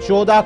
14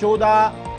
14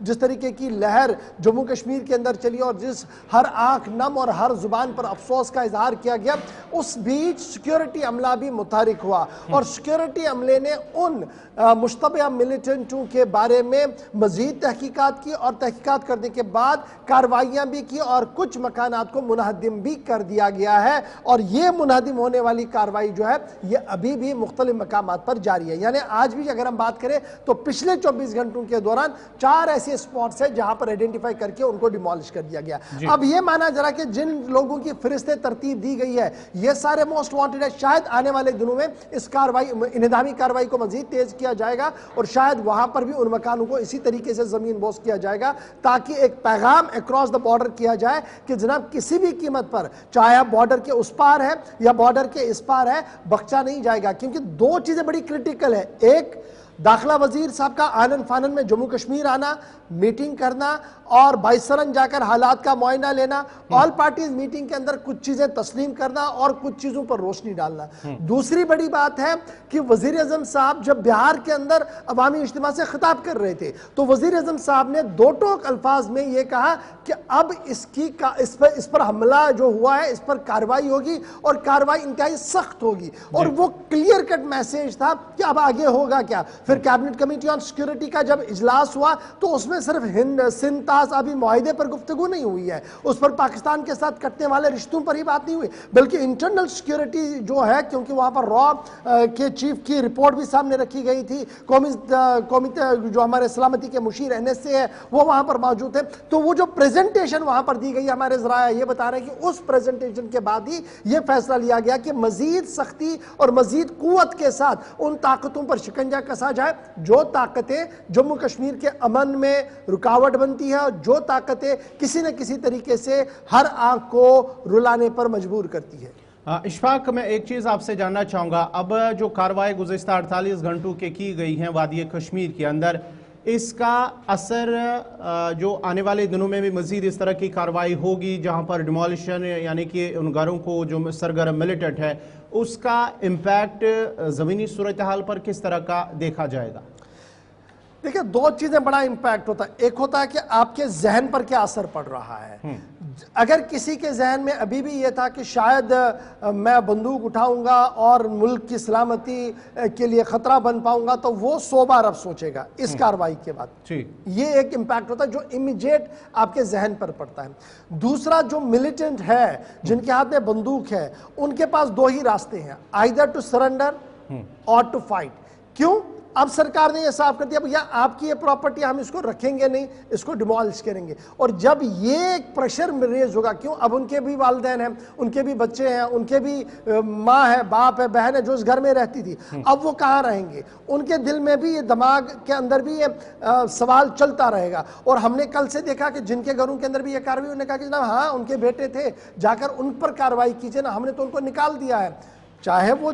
جس طریقے کی لہر جموں کشمیر کے اندر چلی اور جس ہر آنکھ نم اور ہر زبان پر افسوس کا اظہار کیا گیا، اس بیچ سیکیورٹی عملہ بھی متحرک ہوا اور سیکیورٹی عملے نے ان مشتبہ ملیٹنٹوں کے بارے میں مزید تحقیقات کی اور تحقیقات کرنے کے بعد کارروائیاں بھی کی اور کچھ مکانات کو منہدم بھی کر دیا گیا ہے، اور یہ منہدم ہونے والی کارروائی جو ہے یہ ابھی بھی مختلف مقامات پر جاری ہے۔ یعنی آج بھی اگر ہم بات کریں تو پچھلے 24 گھنٹوں کے دوران 4 ایسے سپاٹس ہیں جہاں پر آئیڈینٹیفائی کر کے ان کو ڈیمالش کر دیا گیا۔ اب یہ مانا جا رہا کہ جن لوگوں کی فہرستیں ترتیب دی گئی ہے یہ سارے موسٹ وانٹڈ ہے، شاید آنے والے دنوں میں اس کارروائی انہدامی کارروائی کو مزید تیز کیا جائے گا اور شاید وہاں پر بھی ان مکانوں کو اسی طریقے سے زمین بوس کیا جائے گا تاکہ ایک پیغام اکراس دا بارڈر کیا جائے کہ جناب کسی بھی قیمت پر، چاہے آپ بارڈر کے اس پار ہے یا بارڈر کے اس پار ہے، بخشا نہیں جائے گا، کیونکہ 2 چیزیں بڑی کرٹیکل ہے۔ ایک، داخلہ وزیر صاحب کا آنن فانن میں جموں کشمیر آنا، میٹنگ کرنا اور بائیسرن جا کر حالات کا معائنہ لینا، آل پارٹیز میٹنگ کے اندر کچھ چیزیں تسلیم کرنا اور کچھ چیزوں پر روشنی ڈالنا۔ دوسری بڑی بات ہے کہ وزیر اعظم صاحب جب بہار کے اندر عوامی اجتماع سے خطاب کر رہے تھے تو وزیر اعظم صاحب نے 2 ٹوک الفاظ میں یہ کہا کہ اب اس پر حملہ جو ہوا ہے اس پر کارروائی ہوگی اور کارروائی انتہائی سخت ہوگی، اور وہ کلیئر کٹ میسیج تھا کہ اب آگے ہوگا کیا۔ پھر کیبنٹ کمیٹی آن سیکیورٹی کا جب اجلاس ہوا تو اس میں صرف سندھ تاز آبی معاہدے پر گفتگو نہیں ہوئی ہے، اس پر پاکستان کے ساتھ کٹنے والے رشتوں پر ہی بات نہیں ہوئی، بلکہ انٹرنل سیکیورٹی جو ہے، کیونکہ وہاں پر را کے چیف کی رپورٹ بھی سامنے رکھی گئی تھی، قومی جو ہمارے سلامتی کے مشیر NSA ہے وہ وہاں پر موجود تھے، تو وہ جو پریزنٹیشن وہاں پر دی گئی، ہمارے ذرائع یہ بتا رہے ہیں کہ اس پریزنٹیشن کے بعد ہی یہ فیصلہ لیا گیا کہ مزید سختی اور مزید قوت کے ساتھ ان طاقتوں پر شکنجہ کسا جائے جو طاقتیں جموں کشمیر کے امن میں رکاوٹ بنتی ہیں اور جو طاقتیں کسی نہ کسی طریقے سے ہر آنکھ کو رلانے پر مجبور کرتی ہے۔ اشفاق، میں ایک چیز آپ سے جاننا چاہوں گا، اب جو کارروائی گزشتہ 48 گھنٹوں کے کی گئی ہیں وادی کشمیر کے اندر، اس کا اثر جو آنے والے دنوں میں بھی مزید اس طرح کی کارروائی ہوگی جہاں پر ڈیمولیشن یعنی کہ ان گھروں کو جو سرگرم ملیٹنٹ ہے اس کا امپیکٹ زمینی صورتحال پر کس طرح کا دیکھا جائے گا؟ دیکھیں 2 چیزیں بڑا امپیکٹ ہوتا ہے، ایک ہوتا ہے کہ آپ کے ذہن پر کیا اثر پڑ رہا ہے۔ اگر کسی کے ذہن میں ابھی بھی یہ تھا کہ شاید میں بندوق اٹھاؤں گا اور ملک کی سلامتی کے لیے خطرہ بن پاؤں گا تو وہ 100 بار اب سوچے گا اس کارروائی کے بعد۔ یہ ایک امپیکٹ ہوتا ہے جو امیڈیٹ آپ کے ذہن پر پڑتا ہے۔ دوسرا، جو ملیٹنٹ ہے جن کے ہاتھ میں بندوق ہے ان کے پاس 2 ہی راستے ہیں، either to surrender or to fight۔ کیوں؟ اب سرکار نے یہ صاف کر دیا بھیا آپ کی یہ پراپرٹی ہم اس کو رکھیں گے نہیں، اس کو ڈیمالش کریں گے، اور جب یہ ایک پریشر ریز ہوگا، کیوں اب ان کے بھی والدین ہیں، ان کے بھی بچے ہیں، ان کے بھی ماں ہے، باپ ہے، بہن ہے جو اس گھر میں رہتی تھی، اب وہ کہاں رہیں گے؟ ان کے دل میں بھی یہ دماغ کے اندر بھی یہ سوال چلتا رہے گا۔ اور ہم نے کل سے دیکھا کہ جن کے گھروں کے اندر بھی یہ کارروائی، انہوں نے کہا کہ جناب ہاں ان کے بیٹے تھے، جا کر ان پر کارروائی کیجئے نا، ہم نے تو ان کو نکال دیا ہے، چاہے وہ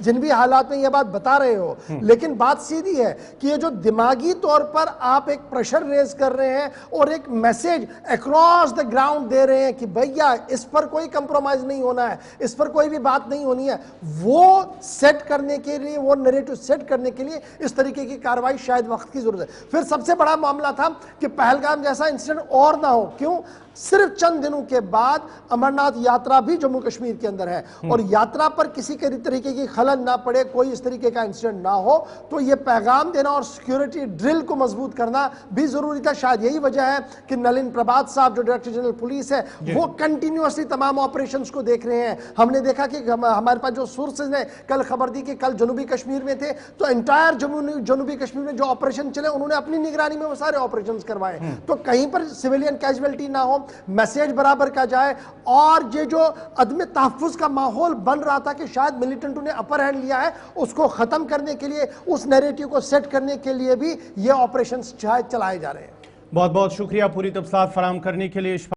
جن بھی حالات میں یہ بات بتا رہے ہو، لیکن بات سیدھی ہے کہ یہ جو دماغی طور پر آپ ایک پریشر ریز کر رہے ہیں اور ایک میسیج اکراس دا گراؤنڈ دے رہے ہیں کہ بھیا اس پر کوئی کمپرومائز نہیں ہونا ہے، اس پر کوئی بھی بات نہیں ہونی ہے، وہ سیٹ کرنے کے لیے، وہ نیریٹو سیٹ کرنے کے لیے اس طریقے کی کارروائی شاید وقت کی ضرورت ہے۔ پھر سب سے بڑا معاملہ تھا کہ پہلگام جیسا انسیڈنٹ اور نہ ہو، کیوں؟ صرف چند دنوں کے بعد امرناتھ یاترا بھی جموں کشمیر کے اندر ہے، اور یاترا پر کسی طریقے کی خلل نہ پڑے، کوئی اس طریقے کا انسیڈنٹ نہ ہو، تو یہ پیغام دینا اور سیکیورٹی ڈرل کو مضبوط کرنا بھی ضروری تھا۔ شاید یہی وجہ ہے کہ نلین پربھات صاحب جو ڈائریکٹر جنرل پولیس ہے وہ کنٹینیوسلی تمام آپریشنز کو دیکھ رہے ہیں۔ ہم نے دیکھا کہ ہمارے پاس جو سورسز نے کل خبر دی کہ کل جنوبی کشمیر میں تھے تو انٹائر جنوبی کشمیر میں جو آپریشن چلے انہوں نے اپنی نگرانی میں وہ سارے آپریشنز کروائے، تو کہیں پر سویلین کیجویلٹی نہ ہو، میسیج برابر کا جائے، اور یہ جو عدم تحفظ کا ماحول بن رہا تھا کہ شاید ملیٹنٹوں نے اپر ہینڈ لیا ہے، اس کو ختم کرنے کے لیے، اس نیریٹیو کو سیٹ کرنے کے لیے بھی یہ آپریشنز چلائے جا رہے ہیں۔ بہت بہت شکریہ پوری تفصیلات فراہم کرنے کے لیے۔